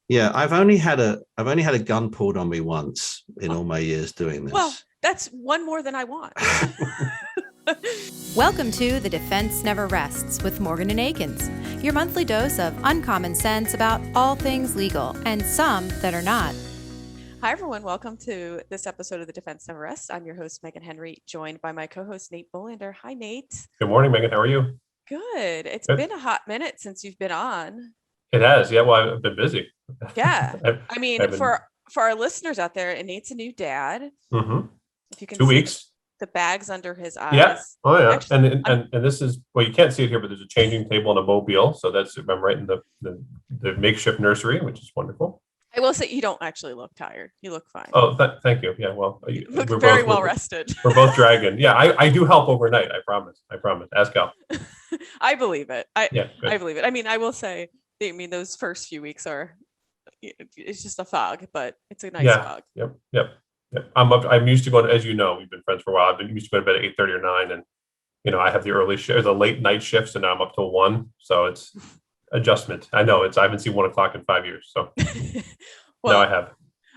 Yeah, I've only had a gun pulled on me once in Oh, all my years doing well, this. that's one more than I want. Welcome to The Defense Never Rests with Morgan and Akins, your monthly dose of uncommon sense about all things legal and some that are not. Hi, everyone. Welcome to this episode of The Defense Never Rests. I'm your host, Megan Henry, joined by my co-host, Nate Bolander. Hi, Nate. Good morning, Megan. How are you? Good. It's Good. been a hot minute since you've been on. It has. Yeah, well, I've been busy. Yeah. I've, I mean, I've been, for our listeners out there, Nate's a new dad. mhm. If you can 2 see weeks. the bags under his eyes. Yeah. Oh, yeah. Actually, And this is, well, you can't see it here, but there's a changing table and a mobile. So I'm right in the makeshift nursery, which is wonderful. I will say you don't actually look tired. You look fine. Oh, thank you. Yeah, well, You look very well rested. We're both dragging. Yeah, I do help overnight. I promise. Ask Al. I believe it. Yeah, good. I believe it. I mean, I will say, those first few weeks it's just a fog, but it's a nice fog. Yep. I'm used to going, as you know, we've been friends for a while. I've been used to going to bed at 8:30 or 9, and I have the late night shifts, and now I'm up till 1. So it's adjustment. I know I haven't seen 1 o'clock in 5 years. So Well, now I have.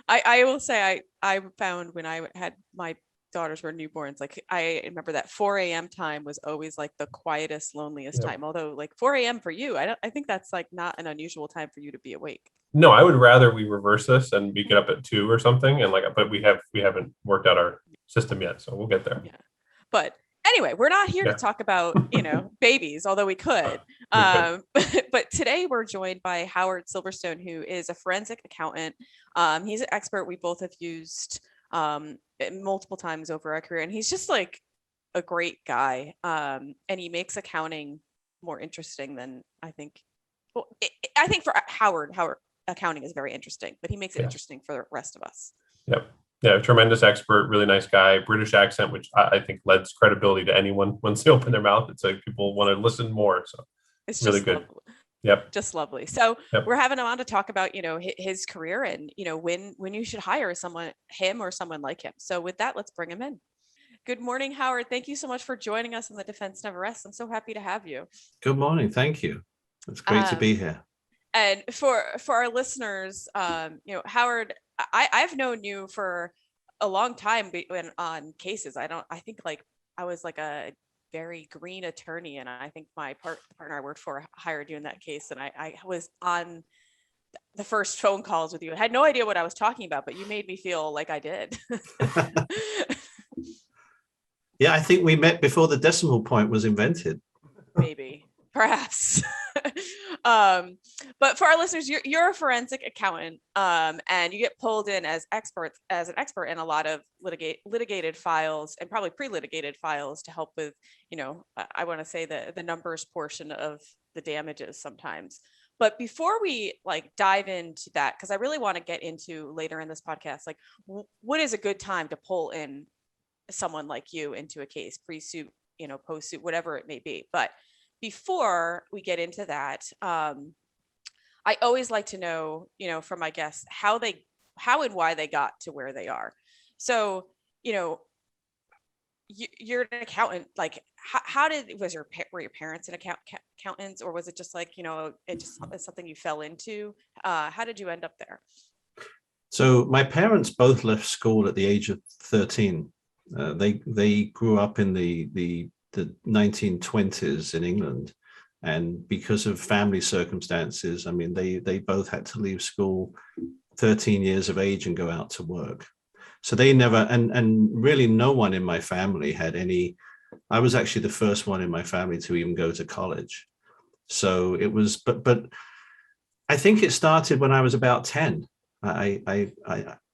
I will say I found when I had my daughters were newborns, like I remember that 4 a.m. time was always like the quietest, loneliest time. Although like 4 a.m. for you, I think that's like not an unusual time for you to be awake. No, I would rather we reverse this and we get up at 2 or something, but we haven't worked out our system yet, so we'll get there. Yeah, but anyway, we're not here to talk about babies, although we could. But today we're joined by Howard Silverstone, who is a forensic accountant. He's an expert we both have used multiple times over our career, and he's just like a great guy. And he makes accounting more interesting than I think. Well, I think for Howard accounting is very interesting, but he makes it interesting for the rest of us. Yep. Yeah, tremendous expert, really nice guy, British accent, which I think lends credibility to anyone once they open their mouth. It's like people want to listen more. So it's really just good. Lovely. Yep. Just lovely. So we're having him on to talk about, his career and, when you should hire him or someone like him. So with that, let's bring him in. Good morning, Howard. Thank you so much for joining us on The Defense Never Rests. I'm so happy to have you. Good morning. Thank you. It's great to be here. And for our listeners, Howard, I've known you for a long time when on cases. I think like I was like a very green attorney, and I think my partner I worked for hired you in that case, and I was on the first phone calls with you. I had no idea what I was talking about, but you made me feel like I did. Yeah, I think we met before the decimal point was invented. Maybe. Perhaps. But for our listeners, you're a forensic accountant, and you get pulled in as an expert in a lot of litigated files and probably pre-litigated files to help with, I want to say the numbers portion of the damages sometimes. But before we like dive into that, because I really want to get into later in this podcast, like what is a good time to pull in someone like you into a case, pre-suit, post-suit, whatever it may be. But before we get into that, I always like to know, from my guests, how and why they got to where they are. So, you're an accountant. Like, were your parents an accountants, or was it just like, it just something you fell into? How did you end up there? So my parents both left school at the age of 13. They grew up in the 1920s in England, and because of family circumstances, I mean, they both had to leave school 13 years of age and go out to work. So they never, and really no one in my family had any. I was actually the first one in my family to even go to college. So it was, but I think it started when I was about 10. I'm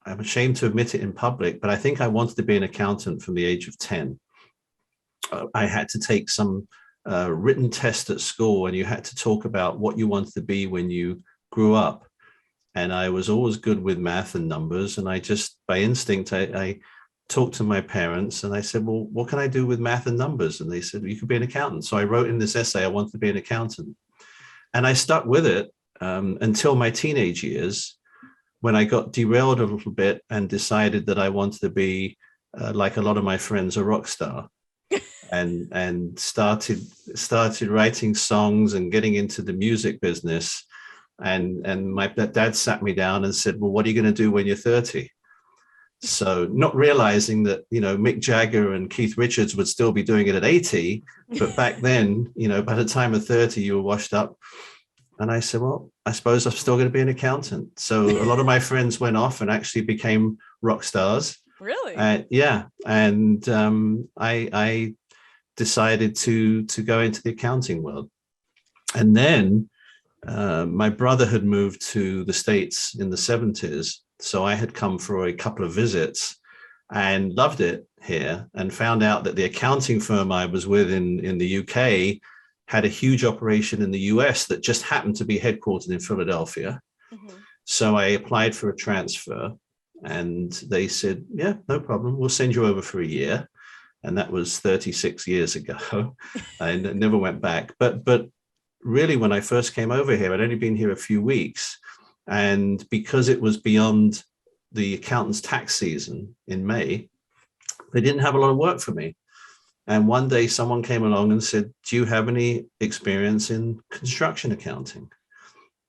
ashamed to admit it in public, but I think I wanted to be an accountant from the age of 10. I had to take some written test at school, and you had to talk about what you wanted to be when you grew up. And I was always good with math and numbers. And I just, by instinct, I talked to my parents and I said, well, what can I do with math and numbers? And they said, well, you could be an accountant. So I wrote in this essay, I wanted to be an accountant. And I stuck with it until my teenage years, when I got derailed a little bit and decided that I wanted to be like a lot of my friends, a rock star. and started writing songs and getting into the music business. And my dad sat me down and said, well, what are you going to do when you're 30? So not realizing that, Mick Jagger and Keith Richards would still be doing it at 80, but back then, by the time of 30, you were washed up. And I said, well, I suppose I'm still going to be an accountant. So a lot of my friends went off and actually became rock stars. Really? Yeah. And I decided to go into the accounting world. And then my brother had moved to the States in the 70s. So I had come for a couple of visits and loved it here, and found out that the accounting firm I was with in the UK had a huge operation in the US that just happened to be headquartered in Philadelphia. Mm-hmm. So I applied for a transfer, and they said, yeah, no problem. We'll send you over for a year. And that was 36 years ago. I never went back. But really, when I first came over here, I'd only been here a few weeks. And because it was beyond the accountant's tax season in May, they didn't have a lot of work for me. And one day someone came along and said, do you have any experience in construction accounting?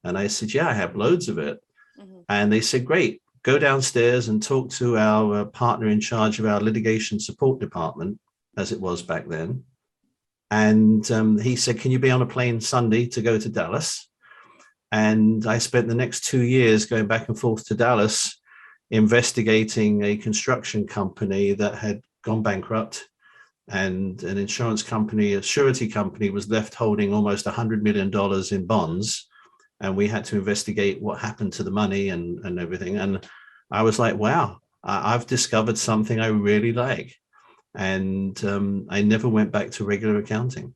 And I said, yeah, I have loads of it. Mm-hmm. And they said, great, go downstairs and talk to our partner in charge of our litigation support department, as it was back then. And he said, can you be on a plane Sunday to go to Dallas? And I spent the next 2 years going back and forth to Dallas, investigating a construction company that had gone bankrupt, and an insurance company, a surety company, was left holding almost $100 million in bonds. And we had to investigate what happened to the money and everything. And I was like, wow, I've discovered something I really like. And I never went back to regular accounting.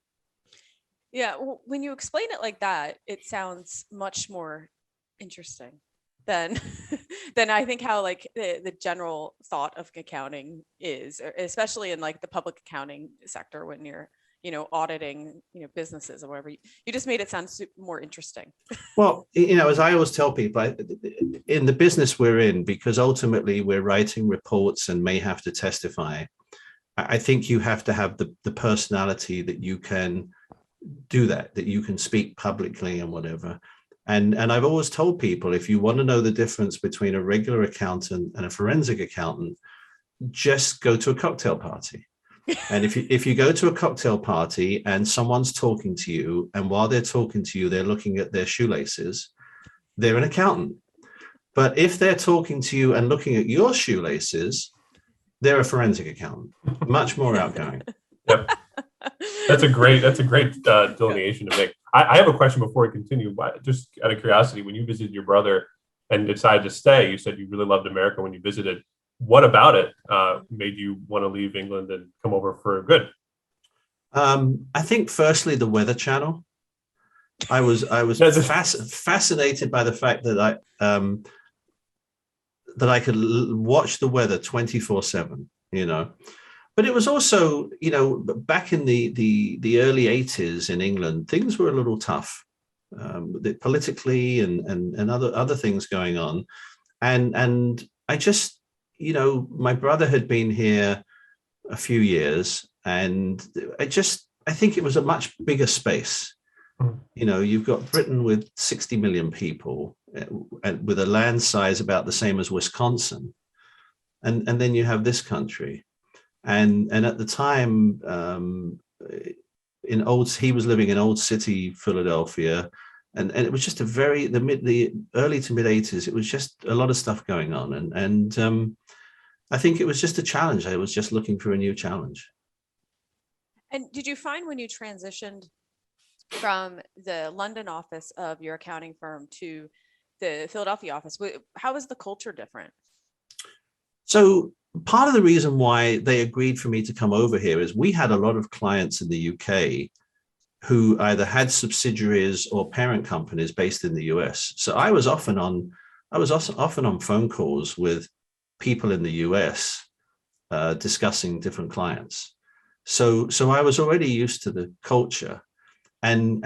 Yeah, well, when you explain it like that, it sounds much more interesting than than I think how like the general thought of accounting is, especially in like the public accounting sector when you're auditing businesses or whatever. You just made it sound more interesting. Well, as I always tell people, in the business we're in, because ultimately we're writing reports and may have to testify, I think you have to have the personality that you can do that you can speak publicly and whatever. And I've always told people, if you want to know the difference between a regular accountant and a forensic accountant, just go to a cocktail party. And if you go to a cocktail party and someone's talking to you, and while they're talking to you, they're looking at their shoelaces, they're an accountant. But if they're talking to you and looking at your shoelaces, they're a forensic accountant, much more outgoing. Yep. That's a great delineation to make. I have a question before we continue. Just out of curiosity, when you visited your brother and decided to stay, you said you really loved America when you visited. What about it made you want to leave England and come over for good? I think firstly, the Weather Channel. I was fascinated by the fact that I could watch the weather 24/7, But it was also, back in the early 80s in England, things were a little tough, politically and other things going on. And I just, my brother had been here a few years, and I think it was a much bigger space. You've got Britain with 60 million people, and with a land size about the same as Wisconsin. And then you have this country. And at the time, he was living in Old City, Philadelphia, and it was just the early to mid 80s. It was just a lot of stuff going on, and I think it was just a challenge. I was just looking for a new challenge. And did you find when you transitioned from the London office of your accounting firm to the Philadelphia office, how was the culture different? So part of the reason why they agreed for me to come over here is we had a lot of clients in the UK who either had subsidiaries or parent companies based in the US. So I was often on phone calls with people in the US discussing different clients. So I was already used to the culture. And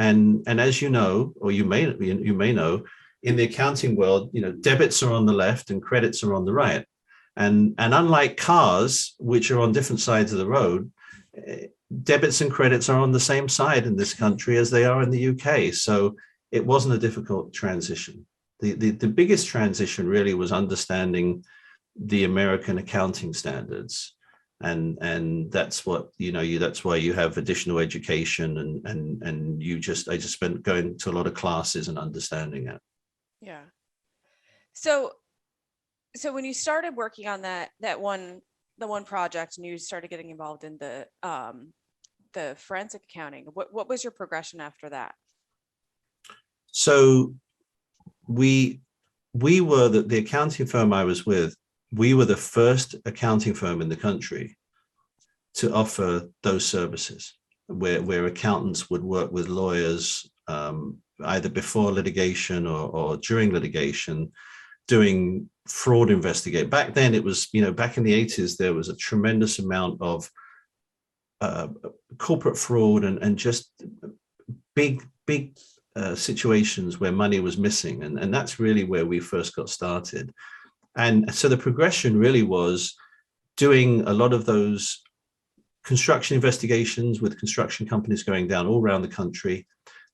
as you know, or you may know, in the accounting world, debits are on the left and credits are on the right. And unlike cars, which are on different sides of the road, debits and credits are on the same side in this country as they are in the UK. So it wasn't a difficult transition. The biggest transition really was understanding the American accounting standards. And that's what, that's why you have additional education and I just spent going to a lot of classes and understanding it. Yeah. So when you started working on the one project and you started getting involved in the forensic accounting, what was your progression after that? So we were the accounting firm I was with, we were the first accounting firm in the country to offer those services where accountants would work with lawyers either before litigation or during litigation, doing fraud investigate. Back then it was, back in the 80s, there was a tremendous amount of corporate fraud and just big situations where money was missing. And that's really where we first got started. And so the progression really was doing a lot of those construction investigations with construction companies going down all around the country.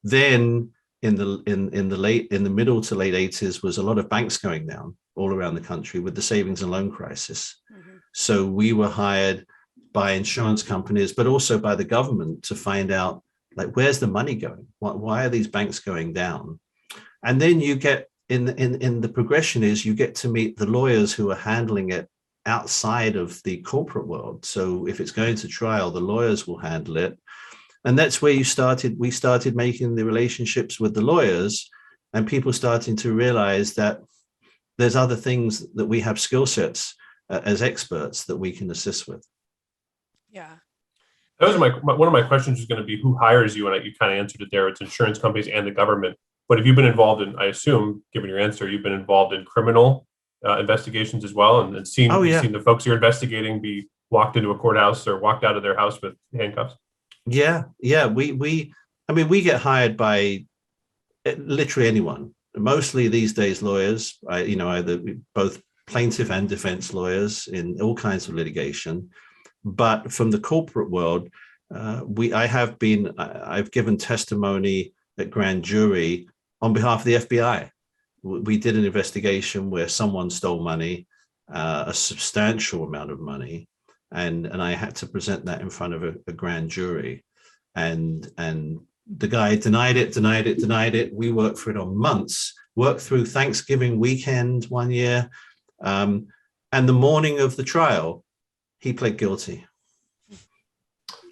Then in the middle to late 80s was a lot of banks going down all around the country with the savings and loan crisis. Mm-hmm. So we were hired by insurance companies, but also by the government to find out, like, where's the money going? Why are these banks going down? And then you get in the progression is you get to meet the lawyers who are handling it outside of the corporate world. So if it's going to trial, the lawyers will handle it. And that's where we started making the relationships with the lawyers and people starting to realize that there's other things that we have skill sets as experts that we can assist with. Yeah. That was one of my questions is going to be who hires you, and you kind of answered it there. It's insurance companies and the government. But have you been involved in, I assume, given your answer, you've been involved in criminal investigations as well, and seen the folks you're investigating be walked into a courthouse or walked out of their house with handcuffs? Yeah. We get hired by literally anyone. Mostly these days lawyers, either both plaintiff and defense lawyers in all kinds of litigation. But from the corporate world, I've given testimony at grand jury on behalf of the FBI. We did an investigation where someone stole money, a substantial amount of money, and I had to present that in front of a grand jury. And the guy denied it. We worked for it on months, worked through Thanksgiving weekend one year. And the morning of the trial, he pled guilty.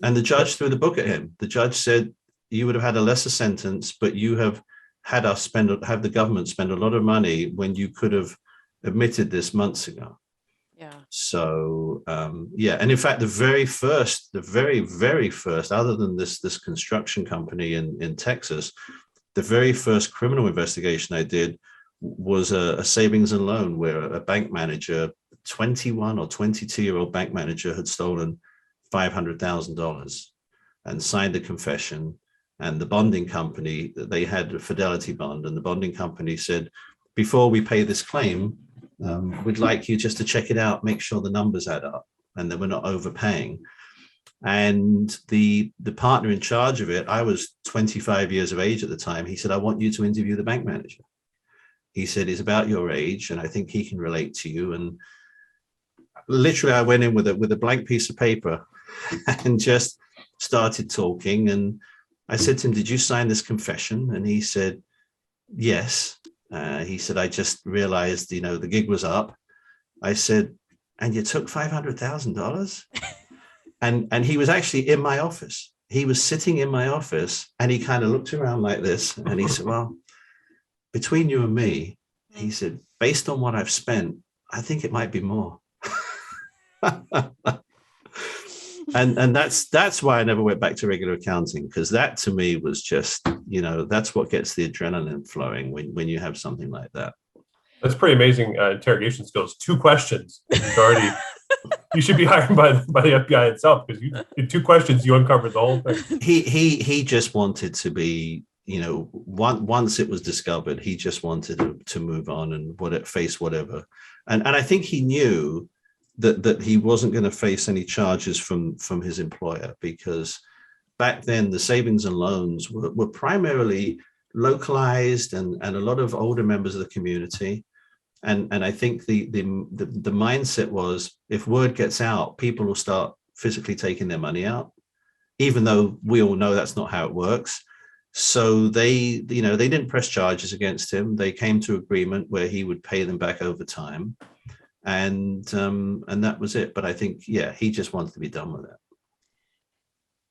And the judge threw the book at him. The judge said, you would have had a lesser sentence, but you have had the government spend a lot of money when you could have admitted this months ago. Yeah. So, And in fact, the very, very first, other than this construction company in Texas, the very first criminal investigation I did was a savings and loan where a bank manager, 21 or 22-year-old bank manager, had stolen $500,000 and signed a confession. And the bonding company, they had a fidelity bond, and the bonding company said, before we pay this claim, we'd like you just to check it out, make sure the numbers add up and that we're not overpaying. And the partner in charge of it, I was 25 years of age at the time, he said, I want you to interview the bank manager. He said, he's about your age and I think he can relate to you. And literally I went in with a blank piece of paper and just started talking. And I said to him, did you sign this confession? And he said, yes. He said, I just realized, the gig was up. I said, and you took $500,000? And he was actually in my office. He was sitting in my office and he kind of looked around like this. And he said, well, between you and me, he said, based on what I've spent, I think it might be more. And that's why I never went back to regular accounting, because that to me was just, that's what gets the adrenaline flowing when you have something like that. That's pretty amazing interrogation skills. 2 questions. You should be hired by the FBI itself, because in 2 questions you uncovered the whole thing. He just wanted to be, once it was discovered, he just wanted to move on and face whatever. And I think he knew that he wasn't going to face any charges from his employer, because back then the savings and loans were primarily localized and a lot of older members of the community. And I think the mindset was, if word gets out, people will start physically taking their money out, even though we all know that's not how it works. So they didn't press charges against him. They came to agreement where he would pay them back over time. And that was it. But I think, yeah, he just wanted to be done with it.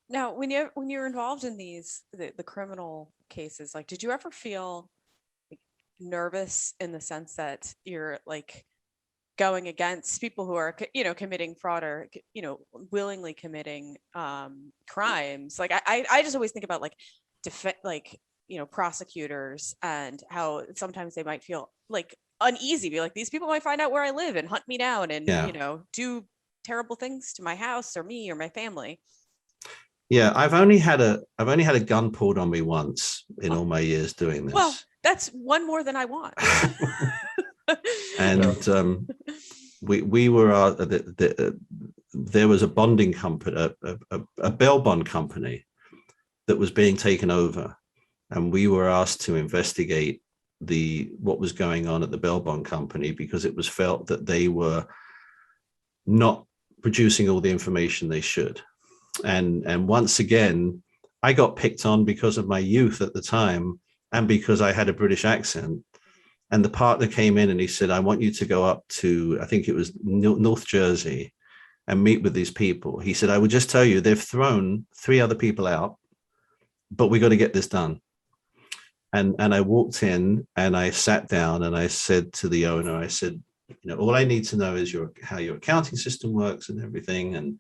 Now, when you're involved in the criminal cases, like, did you ever feel like nervous in the sense that you're like going against people who are, committing fraud or, willingly committing crimes? Like, I just always think about like prosecutors and how sometimes they might feel like uneasy, be like, these people might find out where I live and hunt me down and do terrible things to my house or me or my family. Yeah, I've only had a gun pulled on me once in all my years doing this. Well, that's one more than I want. And we were there was a bonding company, a bail bond company that was being taken over, and we were asked to investigate what was going on at the bail bond company, because it was felt that they were not producing all the information they should. And once again, I got picked on because of my youth at the time and because I had a British accent. And the partner came in and he said, I want you to go up to, I think it was North Jersey, and meet with these people. He said, I would just tell you, they've thrown 3 other people out, but we got to get this done. And I walked in and I sat down and I said to the owner, I said, all I need to know is how your accounting system works and everything.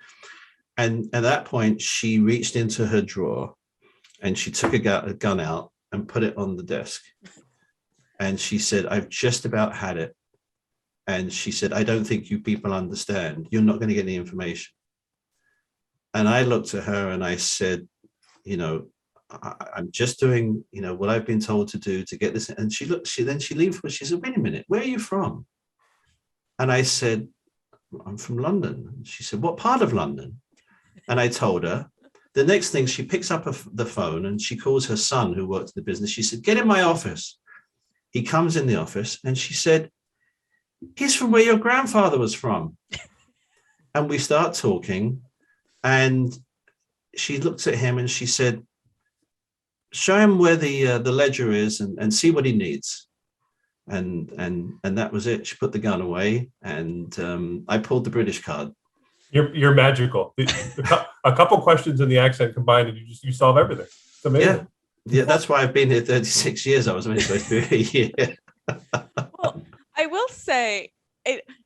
And at that point, she reached into her drawer and she took a gun out and put it on the desk. And she said, I've just about had it. And she said, I don't think you people understand. You're not going to get any information. And I looked at her and I said, I'm just doing, what I've been told to do to get this. And she leaned forward. She said, wait a minute, where are you from? And I said, I'm from London. And she said, what part of London? And I told her. The next thing, she picks up the phone and she calls her son, who worked in the business. She said, get in my office. He comes in the office and she said, he's from where your grandfather was from. And we start talking, and she looks at him and she said, show him where the ledger is and see what he needs. And that was it. She put the gun away, and I pulled the British card. You're magical. A couple questions in the accent combined, and you solve everything. It's amazing. Yeah, that's why I've been here 36 years. I was only supposed to be a year. Well, I will say,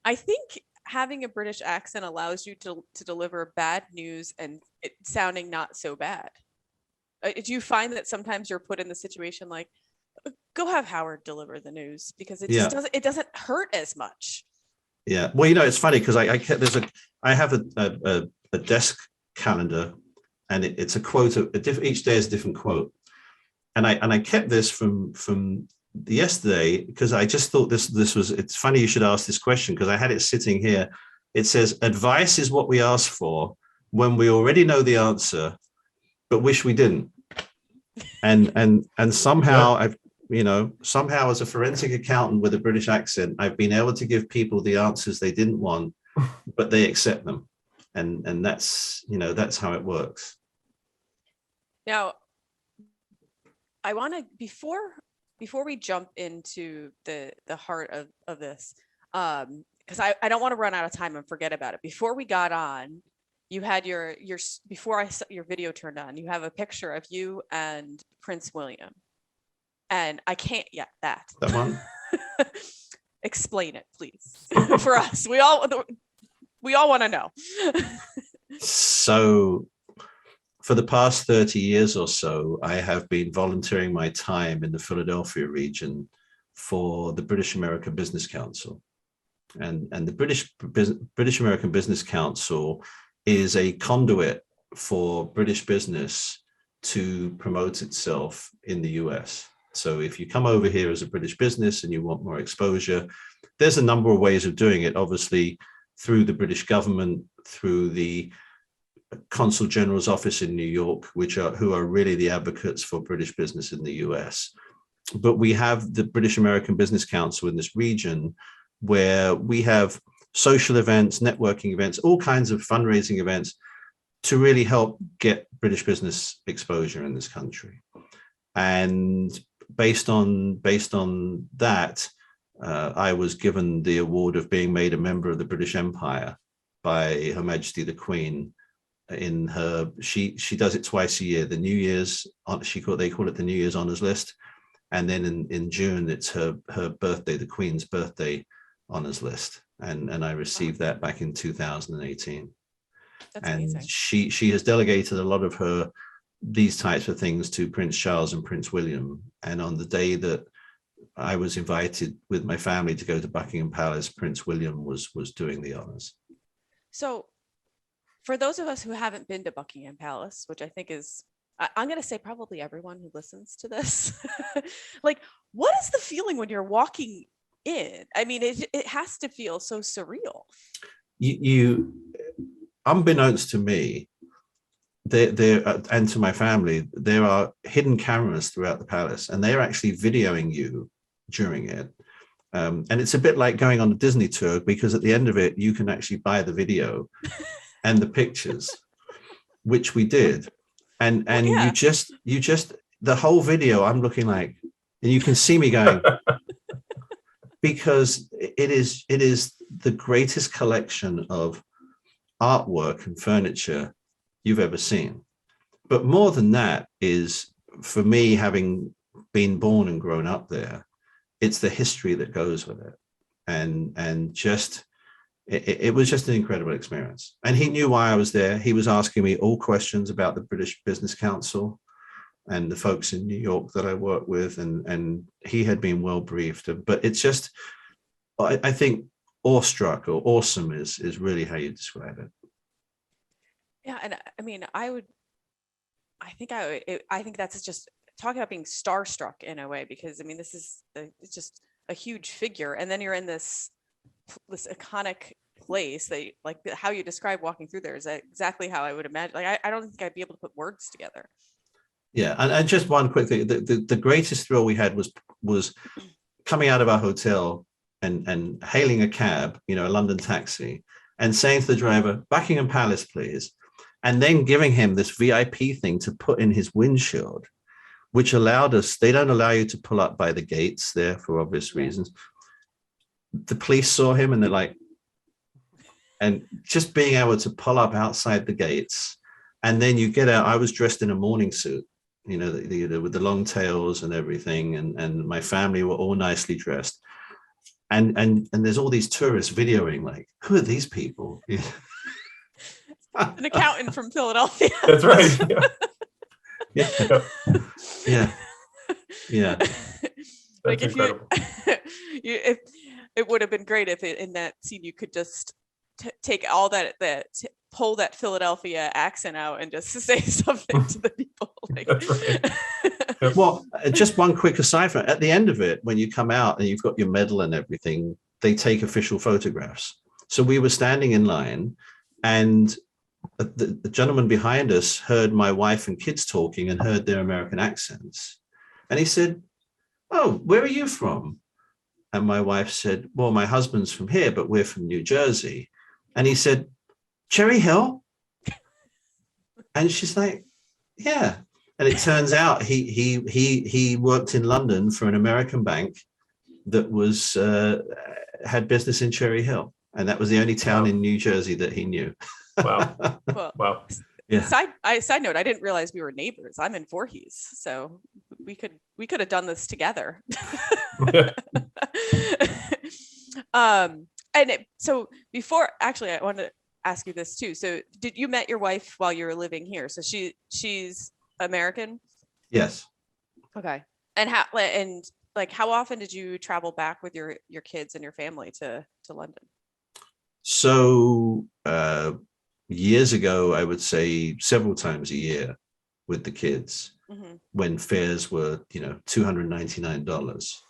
I think having a British accent allows you to deliver bad news and it sounding not so bad. Do you find that sometimes you're put in the situation like, go have Howard deliver the news, because it just doesn't hurt as much? Yeah. Well, it's funny because I have a desk calendar, and it's a quote each day is a different quote. And I kept this from yesterday because I just thought this was, it's funny you should ask this question, because I had it sitting here. It says, advice is what we ask for when we already know the answer, but wish we didn't. And somehow somehow as a forensic accountant with a British accent, I've been able to give people the answers they didn't want, but they accept them. And that's how it works. Now, I want to, before we jump into the heart of this, because I don't want to run out of time and forget about it. Before we got on, you had your before your video turned on, you have a picture of you and Prince William. And I can't, that one. Explain it, please, for us. We all want to know. So for the past 30 years or so, I have been volunteering my time in the Philadelphia region for the British American Business Council. And the British American Business Council is a conduit for British business to promote itself in the US. So if you come over here as a British business and you want more exposure, there's a number of ways of doing it, obviously through the British government, through the Consul General's office in New York, who are really the advocates for British business in the US. but we have the British American Business Council in this region, where we have social events, networking events, all kinds of fundraising events to really help get British business exposure in this country. And based on that, I was given the award of being made a member of the British Empire by Her Majesty the Queen. In her, she does it twice a year. The New Year's, they call it the New Year's Honours List, and then in June it's her birthday, the Queen's birthday Honours List, and I received that back in 2018. That's and amazing. she has delegated a lot of these types of things to Prince Charles and Prince William. And on the day that I was invited with my family to go to Buckingham Palace, Prince William was doing the honors. So for those of us who haven't been to Buckingham Palace, which I think is, I'm going to say probably everyone who listens to this, like, what is the feeling when you're walking in? I mean, it has to feel so surreal. You unbeknownst to me, there and to my family, there are hidden cameras throughout the palace, and they're actually videoing you during it. And it's a bit like going on a Disney tour, because at the end of it, you can actually buy the video and the pictures, which we did. And yeah. you just the whole video, I'm looking like, and you can see me going, because it is the greatest collection of artwork and furniture you've ever seen. But more than that is, for me, having been born and grown up there, it's the history that goes with it. And just, it was just an incredible experience. And he knew why I was there. He was asking me all questions about the British Business Council and the folks in New York that I work with. And he had been well briefed. But it's just, I think, awestruck or awesome is really how you describe it. Yeah, and I mean, I think that's just talking about being starstruck in a way, because I mean, this is it's just a huge figure, and then you're in this iconic place that, like, how you describe walking through there is exactly how I would imagine. Like, I don't think I'd be able to put words together. Yeah, and just one quick thing: the greatest thrill we had was coming out of our hotel and hailing a cab, a London taxi, and saying to the driver, "Buckingham Palace, please." And then giving him this VIP thing to put in his windshield, which allowed us, they don't allow you to pull up by the gates there for obvious reasons. The police saw him and they're like, and just being able to pull up outside the gates. And then you get out, I was dressed in a morning suit, with the long tails and everything. And my family were all nicely dressed. And there's all these tourists videoing, like, who are these people? An accountant from Philadelphia. That's right. Yeah. Like, That's incredible. if it would have been great if in that scene you could just take all that pull that Philadelphia accent out and just say something to the people. Like, that's right. Well, just one quick aside from it, at the end of it, when you come out and you've got your medal and everything, they take official photographs. So we were standing in line, and the gentleman behind us heard my wife and kids talking and heard their American accents. And he said, "Oh, where are you from?" And my wife said, "Well, my husband's from here, but we're from New Jersey." And he said, "Cherry Hill?" And she's like, "Yeah." And it turns out he worked in London for an American bank that was had business in Cherry Hill. And that was the only town in New Jersey that he knew. Wow. Well, Wow. Yeah. Side note, I didn't realize we were neighbors. I'm in Voorhees, so we could have done this together. So before, actually, I wanted to ask you this too. So did you met your wife while you were living here? So she's American? Yes. Okay. And how often did you travel back with your kids and your family to London? So years ago, I would say several times a year with the kids, when fares were, $299.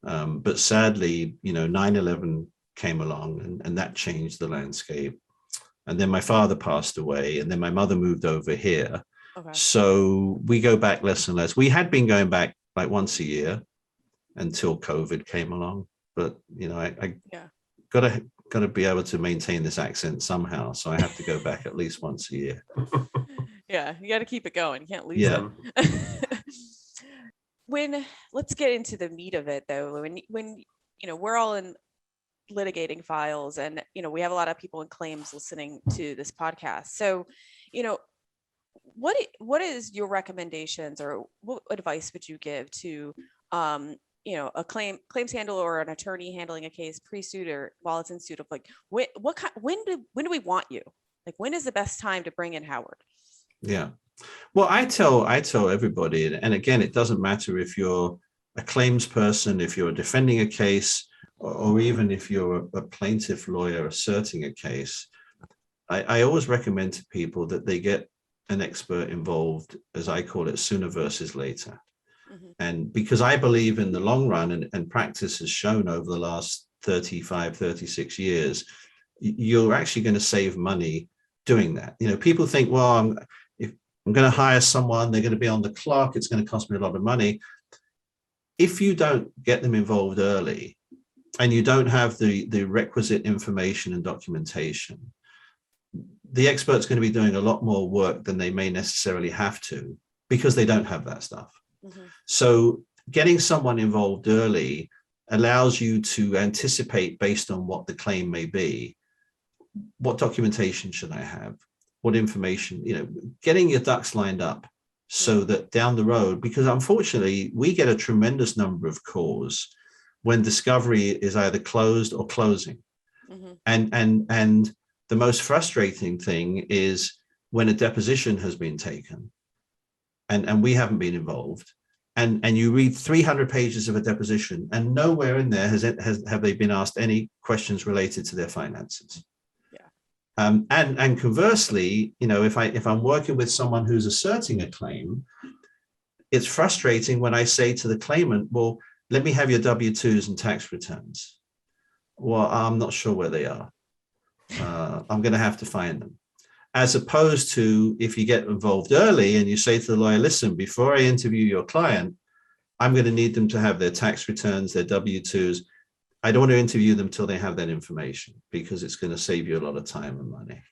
But sadly, 9/11 came along and that changed the landscape. And then my father passed away, and then my mother moved over here. Okay. So we go back less and less. We had been going back like once a year, until COVID came along. But I Yeah. gotta be able to maintain this accent somehow, so I have to go back at least once a year. Yeah, you got to keep it going. You can't lose Yeah. it. Let's get into the meat of it, though. When we're all in litigating files, and we have a lot of people in claims listening to this podcast. So, what is your recommendations, or what advice would you give to a claims handler or an attorney handling a case pre-suit or while it's in suit, of like when do we want you? Like, when is the best time to bring in Howard? Yeah. Well, I tell everybody, and again, it doesn't matter if you're a claims person, if you're defending a case, or even if you're a plaintiff lawyer asserting a case. I always recommend to people that they get an expert involved, as I call it, sooner versus later. Mm-hmm. And because I believe in the long run, and practice has shown over the last 35, 36 years, you're actually going to save money doing that. People think, well, if I'm going to hire someone, they're going to be on the clock, it's going to cost me a lot of money. If you don't get them involved early, and you don't have the requisite information and documentation, the expert's going to be doing a lot more work than they may necessarily have to, because they don't have that stuff. Mm-hmm. So getting someone involved early allows you to anticipate, based on what the claim may be, what documentation should I have, what information, getting your ducks lined up, so that down the road, because unfortunately we get a tremendous number of calls when discovery is either closed or closing. Mm-hmm. And the most frustrating thing is when a deposition has been taken and we haven't been involved, and you read 300 pages of a deposition, and nowhere in there have they been asked any questions related to their finances. Yeah. And conversely, if I'm working with someone who's asserting a claim, it's frustrating when I say to the claimant, well, let me have your W-2s and tax returns. Well, I'm not sure where they are. I'm going to have to find them. As opposed to if you get involved early and you say to the lawyer, listen, before I interview your client, I'm going to need them to have their tax returns, their W-2s. I don't want to interview them till they have that information, because it's going to save you a lot of time and money.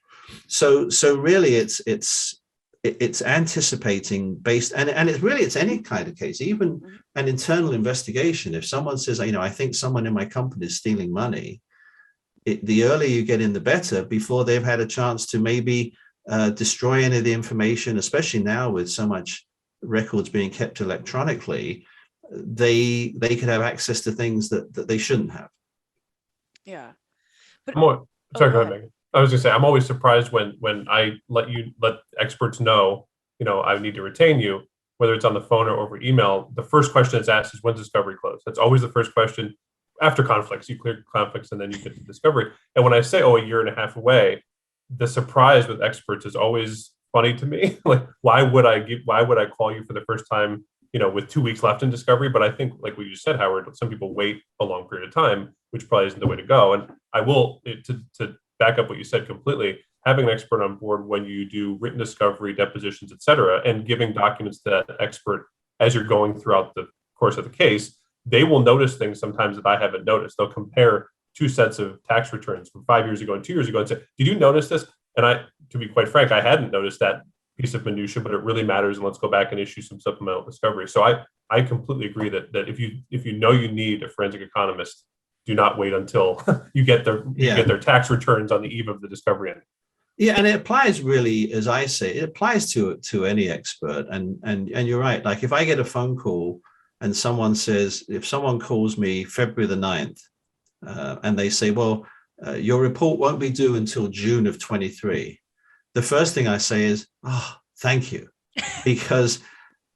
So really it's anticipating based, and it's any kind of case, even an internal investigation. If someone says, I think someone in my company is stealing money, the earlier you get in, the better, before they've had a chance to maybe destroy any of the information, especially now with so much records being kept electronically, they could have access to things that they shouldn't have. Yeah. But sorry, go ahead, Megan. I was gonna say, I'm always surprised when I let experts know, I need to retain you, whether it's on the phone or over email. The first question that's asked is, when's discovery close? That's always the first question. After conflicts, you clear conflicts and then you get to discovery. And when I say, a year and a half away, the surprise with experts is always funny to me. Like, why would I call you for the first time, with 2 weeks left in discovery? But I think, like what you said, Howard, some people wait a long period of time, which probably isn't the way to go. And I will, to back up what you said completely, having an expert on board when you do written discovery, depositions, et cetera, and giving documents to that expert as you're going throughout the course of the case, they will notice things sometimes that I haven't noticed. They'll compare two sets of tax returns from 5 years ago and 2 years ago and say, did you notice this? And to be quite frank, I hadn't noticed that piece of minutia, but it really matters. And let's go back and issue some supplemental discovery. So I completely agree that if you know you need a forensic economist, do not wait until you get their tax returns on the eve of the discovery ending. Yeah, and it applies really, as I say, it applies to any expert. And you're right. Like, if I get a phone call and someone says, if someone calls me February the 9th, and they say, well, your report won't be due until June of 23. The first thing I say is, oh, thank you, because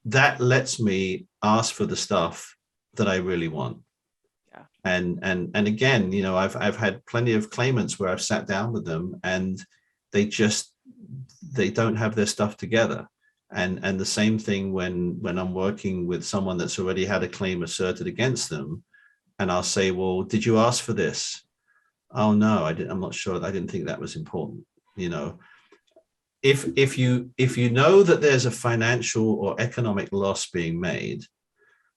that lets me ask for the stuff that I really want. Yeah. And again, I've had plenty of claimants where I've sat down with them and they don't have their stuff together. And the same thing when I'm working with someone that's already had a claim asserted against them, and I'll say, well, did you ask for this? Oh no, I'm not sure. I didn't think that was important. If you know that there's a financial or economic loss being made,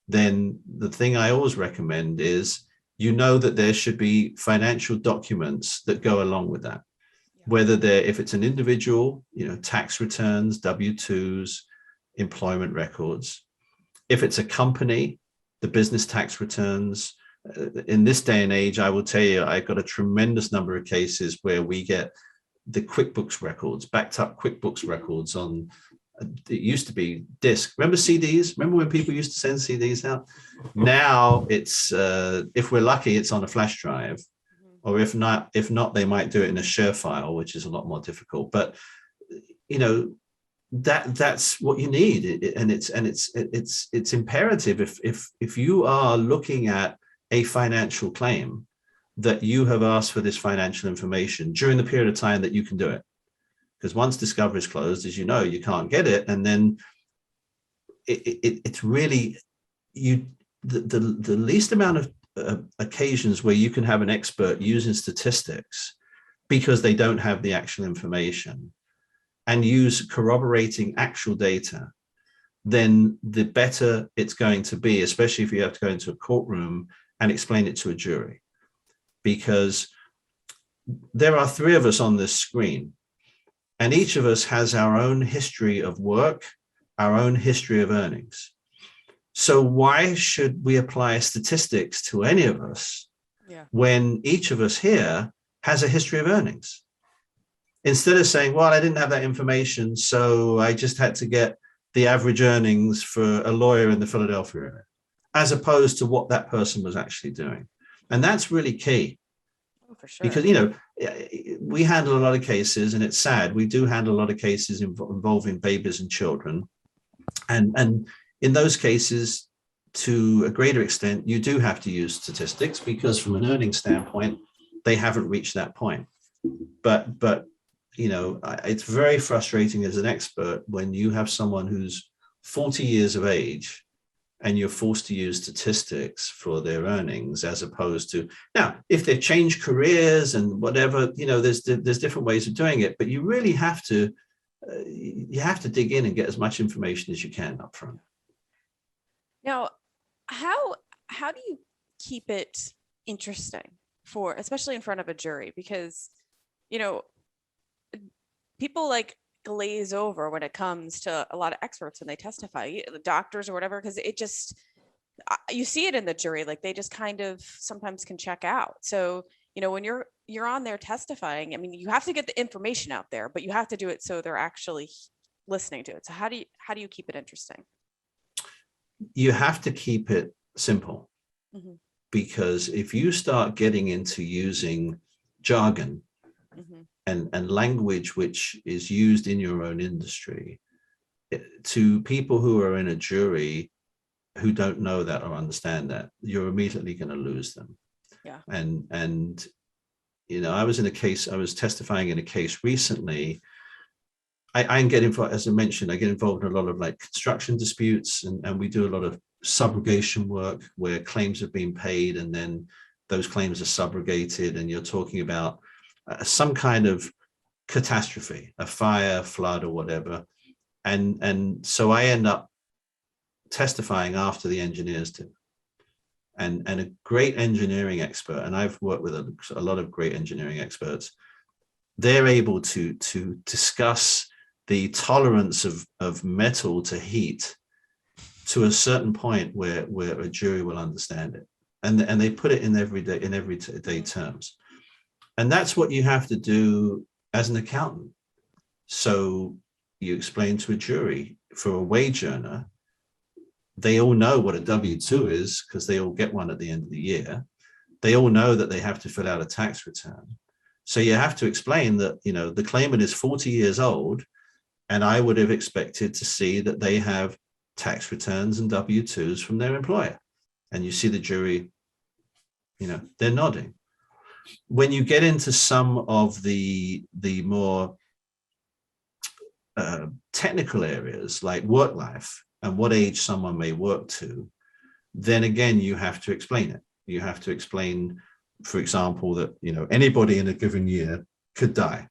then the thing I always recommend is, you know, that there should be financial documents that go along with that. Whether if it's an individual, you know, tax returns, W-2s, employment records. If it's a company, the business tax returns. In this day and age, I will tell you, I've got a tremendous number of cases where we get the QuickBooks records, backed up QuickBooks records on, it used to be disk. Remember CDs? Remember when people used to send CDs out? Now it's, if we're lucky, it's on a flash drive. Or if not, they might do it in a share file, which is a lot more difficult. But you know, that's what you need, and it's imperative if you are looking at a financial claim, that you have asked for this financial information during the period of time that you can do it. Because once discovery is closed, as you know, you can't get it, and then it's really the least amount of occasions where you can have an expert using statistics because they don't have the actual information, and use corroborating actual data, then the better it's going to be, especially if you have to go into a courtroom and explain it to a jury. Because there are three of us on this screen, and each of us has our own history of work, our own history of earnings. So why should we apply statistics to any of us when each of us here has a history of earnings? Instead of saying, well, I didn't have that information, so I just had to get the average earnings for a lawyer in the Philadelphia area, as opposed to what that person was actually doing. And that's really key. Oh, for sure. Because, you know, we handle a lot of cases, and it's sad. We do handle a lot of cases involving babies and children. And in those cases, to a greater extent, you do have to use statistics, because from an earnings standpoint, they haven't reached that point. But you know, it's very frustrating as an expert when you have someone who's 40 years of age and you're forced to use statistics for their earnings, as opposed to, now, if they've changed careers and whatever, you know, there's different ways of doing it, but you really have to, dig in and get as much information as you can up front. Now, how do you keep it interesting for, especially in front of a jury? Because, you know, people like glaze over when it comes to a lot of experts when they testify, the doctors or whatever, because it just, you see it in the jury, like they just kind of sometimes can check out. So, you know, when you're on there testifying, I mean, you have to get the information out there, but you have to do it so they're actually listening to it. So how do you keep it interesting? You have to keep it simple, because if you start getting into using jargon and language which is used in your own industry to people who are in a jury who don't know that or understand that, you're immediately going to lose them. Yeah. And you know, I was testifying in a case recently. I get involved, as I mentioned, I get involved in a lot of like construction disputes, and we do a lot of subrogation work where claims have been paid and then those claims are subrogated, and you're talking about some kind of catastrophe, a fire, flood, or whatever. And so I end up testifying after the engineers do. And a great engineering expert, and I've worked with a lot of great engineering experts, they're able to discuss the tolerance of metal to heat to a certain point where a jury will understand it. And they put it in everyday terms. And that's what you have to do as an accountant. So you explain to a jury, for a wage earner, they all know what a W-2 is because they all get one at the end of the year. They all know that they have to fill out a tax return. So you have to explain that, you know, the claimant is 40 years old, and I would have expected to see that they have tax returns and W-2s from their employer. And you see the jury, you know, they're nodding. When you get into some of the more technical areas like work life and what age someone may work to, then again, you have to explain it. You have to explain, for example, that, you know, anybody in a given year could die.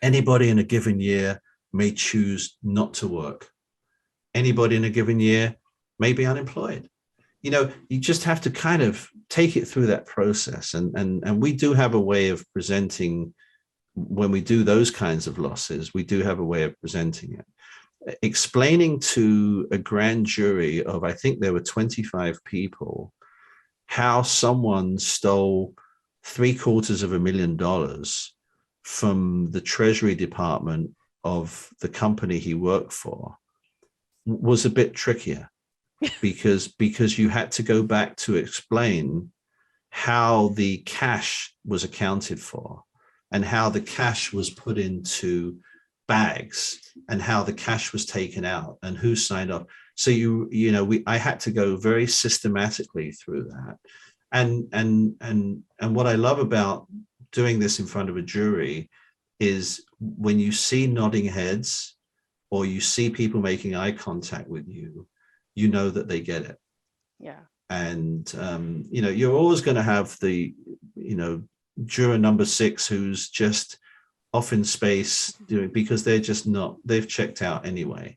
Anybody in a given year may choose not to work. Anybody in a given year may be unemployed. you just have to kind of take it through that process. And we do have a way of presenting, when we do those kinds of losses, we do have a way of presenting it. Explaining to a grand jury of, I think there were 25 people, how someone stole $750,000 from the Treasury Department of the company he worked for was a bit trickier because you had to go back to explain how the cash was accounted for and how the cash was put into bags and how the cash was taken out and who signed off. So I had to go very systematically through that. And what I love about doing this in front of a jury is when you see nodding heads or you see people making eye contact with you, you know that they get it. Yeah. And you're always going to have the juror number 6 who's just off in space because they're just not, they've checked out anyway,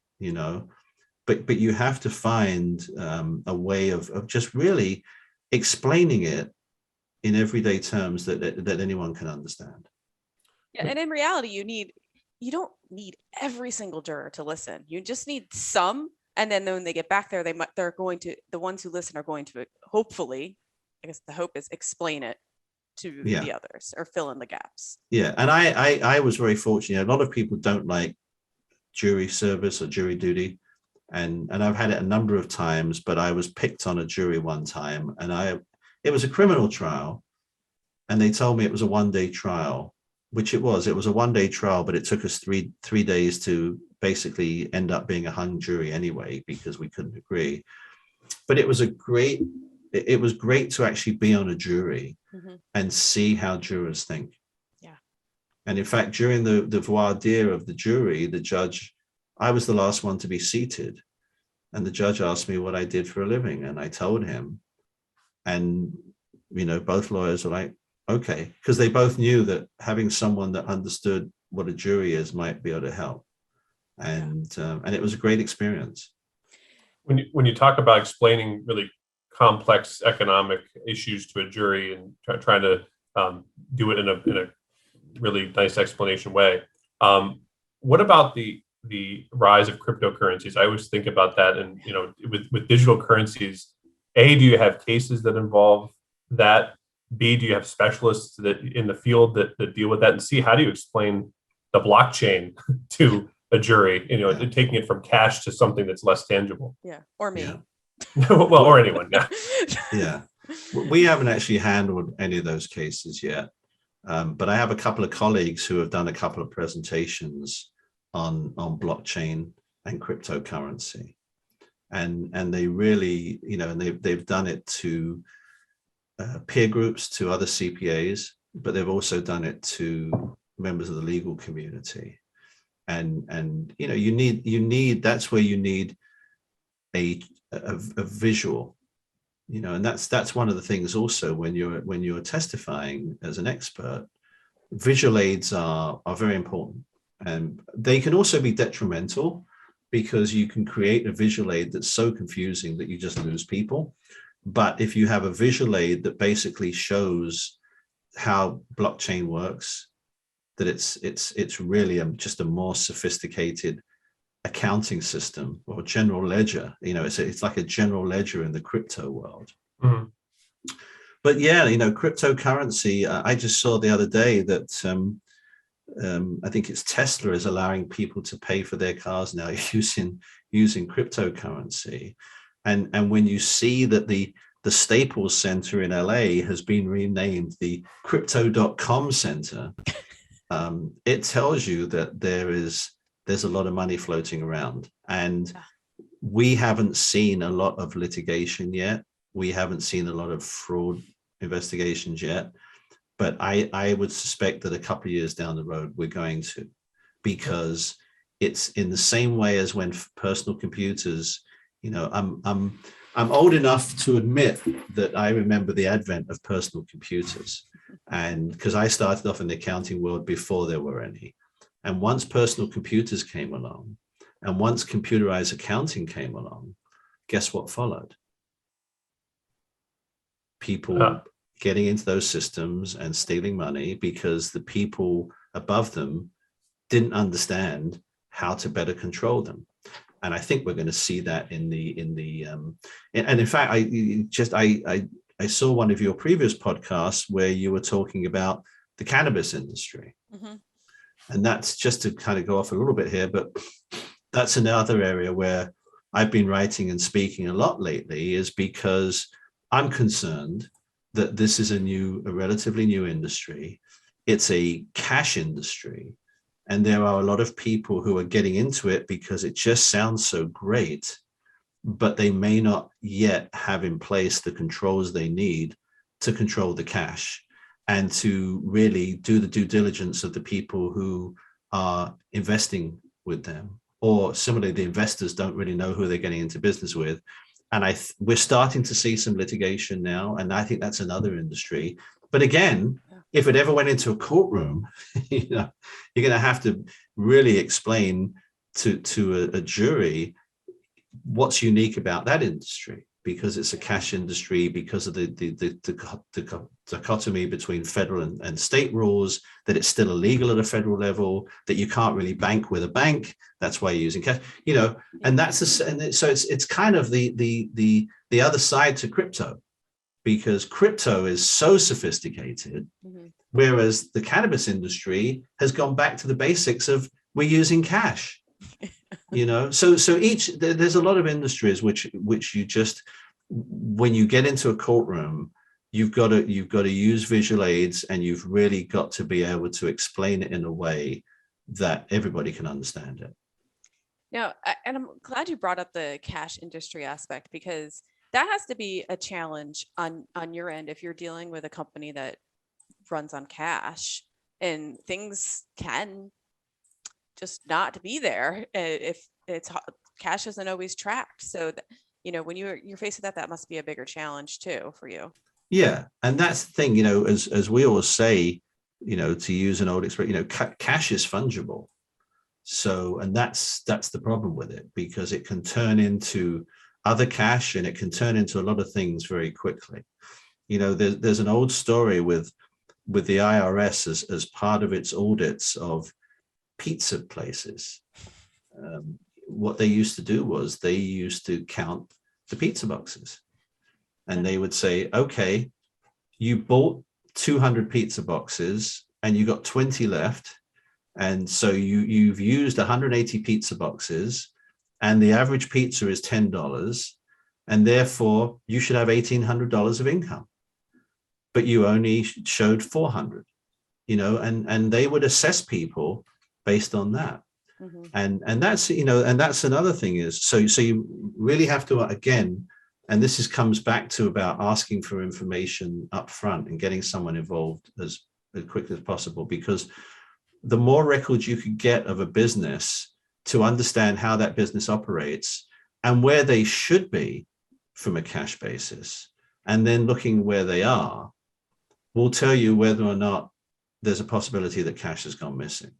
but you have to find a way of just really explaining it in everyday terms that anyone can understand. Yeah, and in reality, you don't need every single juror to listen. You just need some, and then when they get back there, the ones who listen are going to hopefully, I guess the hope is, explain it to the others or fill in the gaps. Yeah, and I was very fortunate. A lot of people don't like jury service or jury duty, and I've had it a number of times, but I was picked on a jury one time, and it was a criminal trial, and they told me it was a one-day trial, which it was. It was a one-day trial, but it took us three days to basically end up being a hung jury anyway because we couldn't agree. But it was great to actually be on a jury and see how jurors think. Yeah. And in fact, during the voir dire of the jury, the judge, I was the last one to be seated, and the judge asked me what I did for a living, and I told him, and both lawyers were like, okay, because they both knew that having someone that understood what a jury is might be able to help, and it was a great experience. When you talk about explaining really complex economic issues to a jury and trying to do it in a really nice explanation way, what about the rise of cryptocurrencies? I always think about that, and with digital currencies, A, do you have cases that involve that? B, do you have specialists that in the field that deal with that? And C, how do you explain the blockchain to a jury, taking it from cash to something that's less tangible? Yeah, or me. Yeah. Well, or anyone, yeah. Yeah, we haven't actually handled any of those cases yet, but I have a couple of colleagues who have done a couple of presentations on blockchain and cryptocurrency, and they really, and they've done it to peer groups, to other CPAs, but they've also done it to members of the legal community, and you need that's where you need a visual, and that's one of the things also when you're testifying as an expert. Visual aids are very important, and they can also be detrimental because you can create a visual aid that's so confusing that you just lose people. But if you have a visual aid that basically shows how blockchain works, that it's really just a more sophisticated accounting system or general ledger. It's like a general ledger in the crypto world. Mm-hmm. But yeah, cryptocurrency. I just saw the other day that I think it's Tesla is allowing people to pay for their cars now using cryptocurrency. And when you see that the Staples Center in LA has been renamed the Crypto.com Center, it tells you that there's a lot of money floating around. And we haven't seen a lot of litigation yet. We haven't seen a lot of fraud investigations yet. But I would suspect that a couple of years down the road, we're going to, because it's in the same way as when personal computers, I'm old enough to admit that I remember the advent of personal computers, and because I started off in the accounting world before there were any. And once personal computers came along, and once computerized accounting came along, guess what followed? people getting into those systems and stealing money because the people above them didn't understand how to better control them. And I think we're going to see that and in fact, I saw one of your previous podcasts where you were talking about the cannabis industry. Mm-hmm. And that's just to kind of go off a little bit here, but that's another area where I've been writing and speaking a lot lately, is because I'm concerned that this is a relatively new industry. It's a cash industry. And there are a lot of people who are getting into it because it just sounds so great, but they may not yet have in place the controls they need to control the cash and to really do the due diligence of the people who are investing with them. Or similarly, the investors don't really know who they're getting into business with. And we're starting to see some litigation now, and I think that's another industry. But again, if it ever went into a courtroom, you're going to have to really explain to a jury what's unique about that industry, because it's a cash industry, because of the dichotomy between federal and state rules, that it's still illegal at a federal level, that you can't really bank with a bank. That's why you're using cash, and so it's kind of the other side to crypto, because crypto is so sophisticated, mm-hmm. whereas the cannabis industry has gone back to the basics of we're using cash. So there's a lot of industries which you just, when you get into a courtroom, you've got to use visual aids, and you've really got to be able to explain it in a way that everybody can understand it. Now, and I'm glad you brought up the cash industry aspect, because that has to be a challenge on your end if you're dealing with a company that runs on cash, and things can just not be there if it's cash isn't always tracked. So when you're faced with that must be a bigger challenge too for you. Yeah, and that's the thing, as we always say, to use an old expression, cash is fungible. So, and that's the problem with it, because it can turn into other cash, and it can turn into a lot of things very quickly. There's an old story with the IRS as part of its audits of pizza places. What they used to do was they used to count the pizza boxes, and they would say, okay, you bought 200 pizza boxes and you got 20 left. And so you've used 180 pizza boxes, and the average pizza is $10. And therefore you should have $1,800 of income, but you only showed 400, and they would assess people based on that. Mm-hmm. And that's, and that's another thing is, so you really have to, again, and this comes back to about asking for information up front and getting someone involved as quickly as possible, because the more records you could get of a business to understand how that business operates and where they should be from a cash basis, and then looking where they are, will tell you whether or not there's a possibility that cash has gone missing.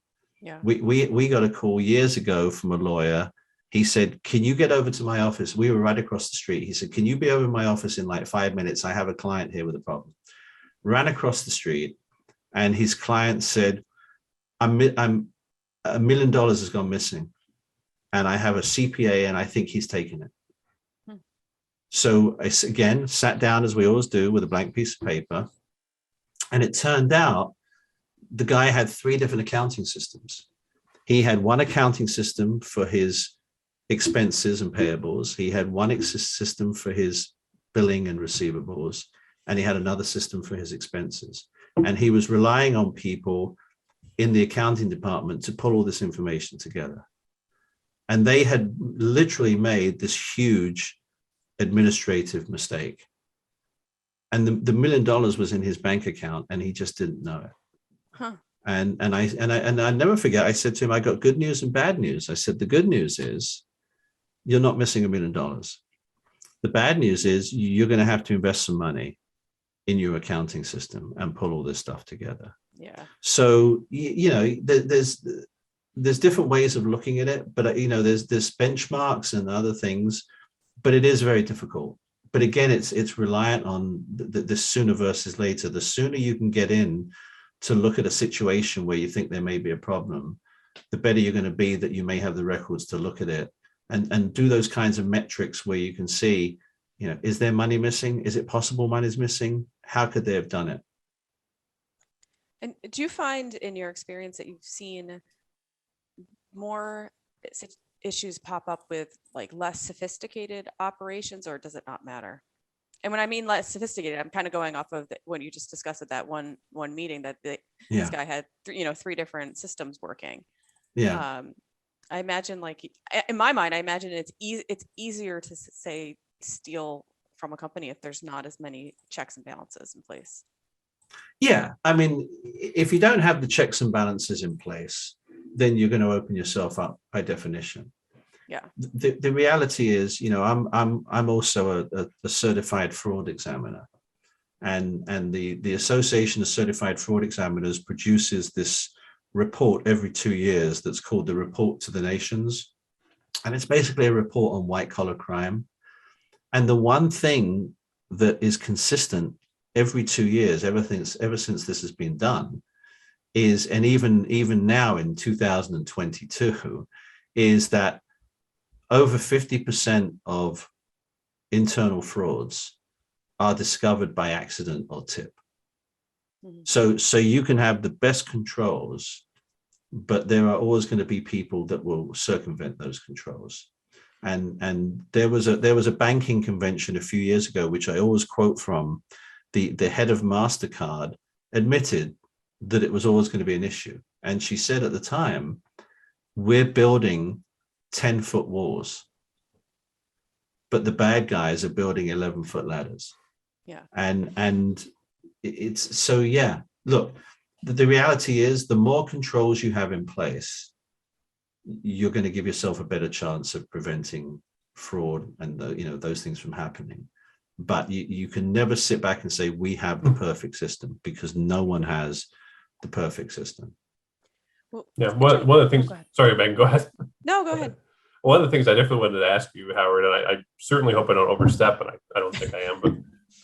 Yeah. We got a call years ago from a lawyer. He said, can you get over to my office? We were right across the street. He said, can you be over in my office in like 5 minutes? I have a client here with a problem. Ran across the street, and his client said, I'm $1 million has gone missing, and I have a CPA, and I think he's taken it. So I, again, sat down as we always do with a blank piece of paper. And it turned out the guy had 3 different accounting systems. He had one accounting system for his expenses and payables. He had one system for his billing and receivables, and he had another system for his expenses. And he was relying on people in the accounting department to pull all this information together. And they had literally made this huge administrative mistake. And the $1 million was in his bank account, and he just didn't know it. Huh. And I never forget, I said to him, I got good news and bad news. I said, the good news is you're not missing $1 million. The bad news is you're going to have to invest some money in your accounting system and pull all this stuff together. Yeah. So, there's different ways of looking at it, but, there's benchmarks and other things, but it is very difficult but again, it's reliant on the sooner versus later. The sooner you can get in to look at a situation where you think there may be a problem, the better you're going to be that you may have the records to look at it and do those kinds of metrics where you can see, is there money missing? Is it possible money's missing? How could they have done it? And do you find in your experience that you've seen more issues pop up with like less sophisticated operations, or does it not matter? And when I mean less sophisticated, I'm kind of going off of when you just discussed at that one meeting that this guy had three different systems working. Yeah. I imagine, like, in my mind, I imagine it's easier to say steal from a company if there's not as many checks and balances in place. Yeah, I mean, if you don't have the checks and balances in place, then you're going to open yourself up by definition. Yeah. The reality is, I'm also a certified fraud examiner, and the Association of Certified Fraud Examiners produces this report every 2 years that's called the Report to the Nations, and it's basically a report on white collar crime. And the one thing that is consistent every 2 years, ever since this has been done, is, and even now in 2022, is that over 50% of internal frauds are discovered by accident or tip. Mm-hmm. So you can have the best controls, but there are always going to be people that will circumvent those controls. And there was a banking convention a few years ago, which I always quote from. The head of MasterCard admitted that it was always going to be an issue. And she said at the time, we're building 10-foot walls, but the bad guys are building 11-foot ladders. Yeah. And it's so, yeah, look, the reality is the more controls you have in place, you're going to give yourself a better chance of preventing fraud and those things from happening. But you can never sit back and say we have the perfect system, because no one has the perfect system. Well, yeah, one of the things. Sorry, Ben, go ahead. No, go ahead. One of the things I definitely wanted to ask you, Howard, and I certainly hope I don't overstep, and I don't think I am, but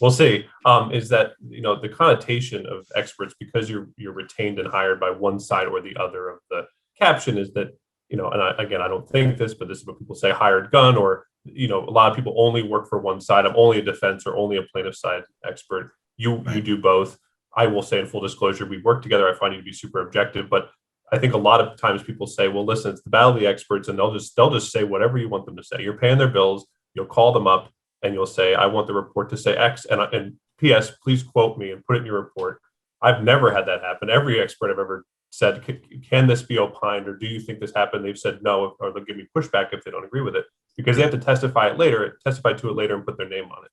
we'll see. Is that the connotation of experts, because you're retained and hired by one side or the other of the caption, is that and I don't think this, but this is what people say: hired gun, or a lot of people only work for one side. I'm only a defense or only a plaintiff side expert. You do both. I will say, in full disclosure, we work together. I find you to be super objective, but I think a lot of times people say, well, listen, it's the battle of the experts, and they'll just say whatever you want them to say. You're paying their bills. You'll call them up and you'll say, I want the report to say X, and P.S., please quote me and put it in your report. I've never had that happen. Every expert I've ever said, can this be opined, or do you think this happened? They've said no, or they'll give me pushback if they don't agree with it, because they have to testify to it later and put their name on it.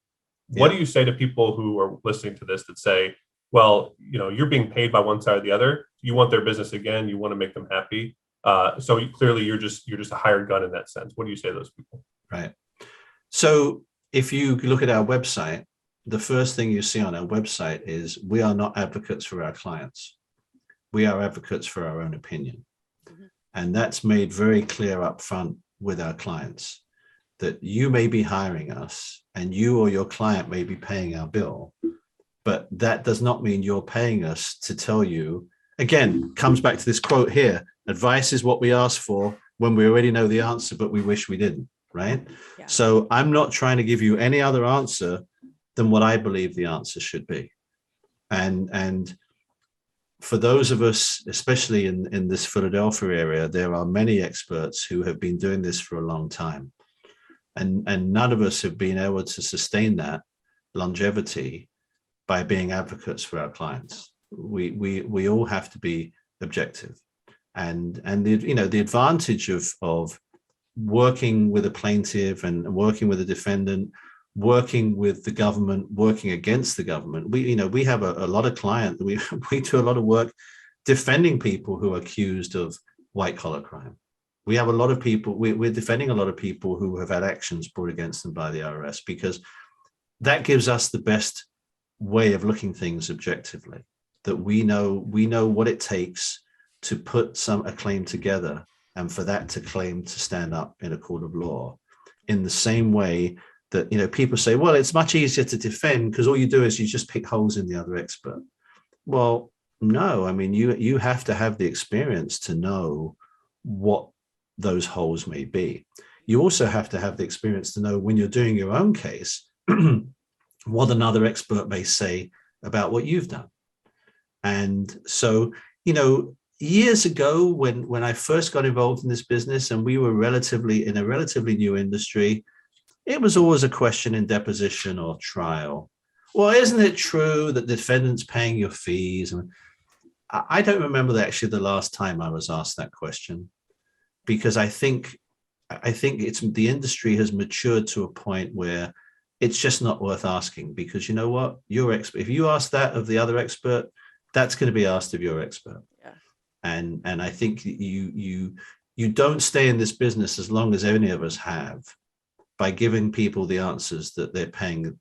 Yeah. What do you say to people who are listening to this that say, well, you're being paid by one side or the other. You want their business again. You want to make them happy. So clearly you're just a hired gun in that sense. What do you say to those people? Right. So if you look at our website, the first thing you see on our website is we are not advocates for our clients. We are advocates for our own opinion. Mm-hmm. And that's made very clear up front with our clients, that you may be hiring us and you or your client may be paying our bill, but that does not mean you're paying us to tell you. Again, comes back to this quote here: advice is what we ask for when we already know the answer, but we wish we didn't, right? Yeah. So I'm not trying to give you any other answer than what I believe the answer should be. And for those of us, especially in this Philadelphia area, there are many experts who have been doing this for a long time. And none of us have been able to sustain that longevity by being advocates for our clients. We all have to be objective. And the advantage of working with a plaintiff and working with a defendant, working with the government, working against the government. We have a lot of clients. We do a lot of work defending people who are accused of white collar crime. We have a lot of people, we're defending a lot of people who have had actions brought against them by the IRS, because that gives us the best way of looking things objectively, that we know what it takes to put a claim together and for that claim to stand up in a court of law, in the same way that, people say, well, it's much easier to defend because all you do is you just pick holes in the other expert. Well, no, I mean, you have to have the experience to know what those holes may be. You also have to have the experience to know when you're doing your own case, what another expert may say about what you've done. And so, years ago, when I first got involved in this business and we were in a relatively new industry, it was always a question in deposition or trial. Well, isn't it true that the defendant's paying your fees? And I don't remember actually the last time I was asked that question, because I think it's the industry has matured to a point where it's just not worth asking, because you know what, your expert, if you ask that of the other expert, that's going to be asked of your expert. Yeah. And I think you don't stay in this business as long as any of us have by giving people the answers that they're paying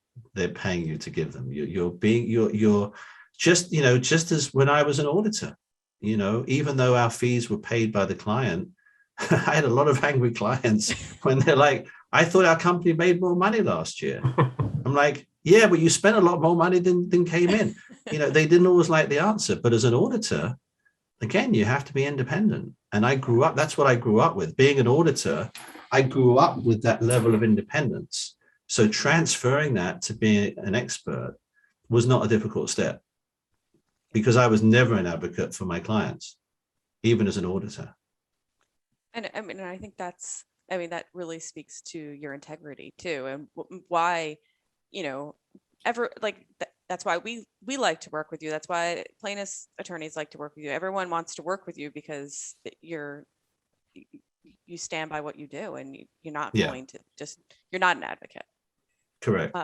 you to give them. You're just as when I was an auditor, even though our fees were paid by the client, I had a lot of angry clients when they're like, I thought our company made more money last year. I'm like, yeah, but you spent a lot more money than came in. They didn't always like the answer. But as an auditor, again, you have to be independent. And that's what I grew up with. Being an auditor, I grew up with that level of independence. So transferring that to being an expert was not a difficult step, because I was never an advocate for my clients, even as an auditor. And I mean, I think that really speaks to your integrity too, and why, that's why we like to work with you. That's why plaintiffs' attorneys like to work with you. Everyone wants to work with you because you stand by what you do, and you're not going to you're not an advocate. Correct.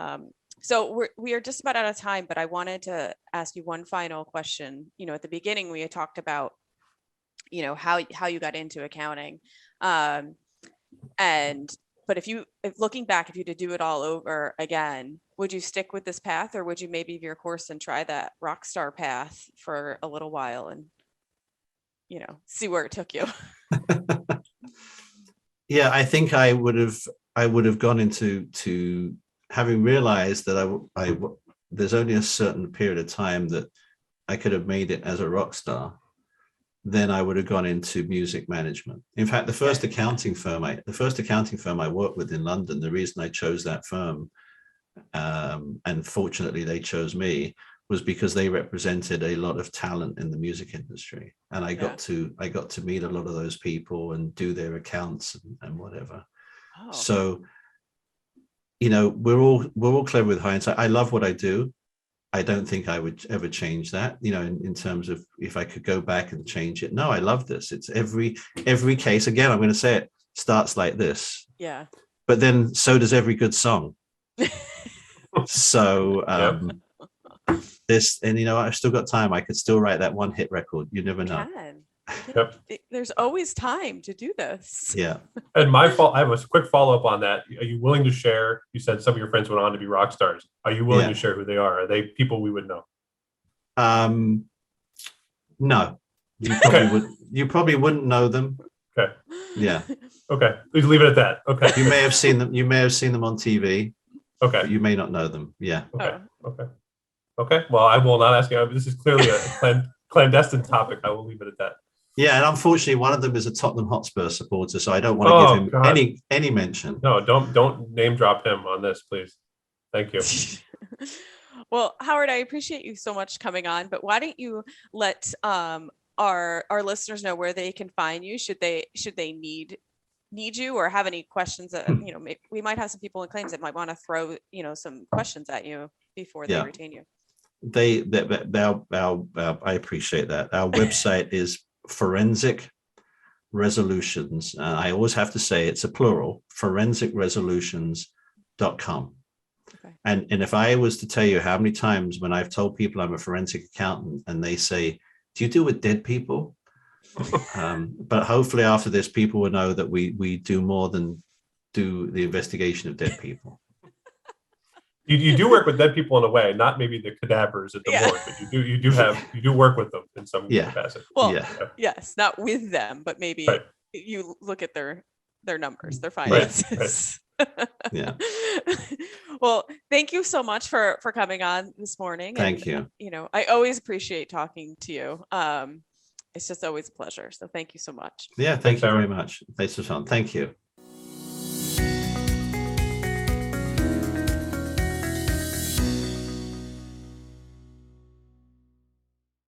So we are just about out of time, but I wanted to ask you one final question. At the beginning, we had talked about, how you got into accounting. But if looking back, if you had to do it all over again, would you stick with this path, or would you maybe veer course and try that rock star path for a little while and, see where it took you? Yeah, I think I would have gone into having realized that there's only a certain period of time that I could have made it as a rock star. Then I would have gone into music management. In fact, the first accounting firm I worked with in London, the reason I chose that firm, and fortunately they chose me, was because they represented a lot of talent in the music industry, and I got to meet a lot of those people and do their accounts and whatever. Oh. So, we're all clever with hindsight. I love what I do. I don't think I would ever change that, in terms of if I could go back and change it. No, I love this. It's every case. Again, I'm going to say it starts like this. Yeah. But then so does every good song. So this, and I've still got time. I could still write that one hit record. You never know. Yep. There's always time to do this. Yeah. And I have a quick follow-up on that. Are you willing to share? You said some of your friends went on to be rock stars. Are you willing to share who they are? Are they people we would know? No. You probably wouldn't know them. Okay. Yeah. Okay. Please leave it at that. Okay. You may have seen them. You may have seen them on TV. Okay. But you may not know them. Yeah. Okay. Okay. Okay. Well, I will not ask you. This is clearly a clandestine topic. I will leave it at that. Yeah, and unfortunately, one of them is a Tottenham Hotspur supporter, so I don't want to give him any mention. No, don't name drop him on this, please. Thank you. Well, Howard, I appreciate you so much coming on, but why don't you let our listeners know where they can find you? Should they need you or have any questions that we might have some people in claims that might want to throw some questions at you before they retain you. I appreciate that. Our website is Forensic Resolutions. I always have to say it's a plural, forensicresolutions.com. Okay. And if I was to tell you how many times when I've told people I'm a forensic accountant and they say, do you deal with dead people? But hopefully after this, people will know that we do more than do the investigation of dead people. You do work with dead people in a way, not maybe the cadavers at the morgue, but you do work with them in some capacity. Well, yes, not with them, but maybe you look at their numbers, their finances. Right. Yeah. Well, thank you so much for coming on this morning. Thank And, you. I always appreciate talking to you. It's just always a pleasure. So thank you so much. Yeah, thank Thanks, you very Aaron. much. Thanks for fun. Thank you.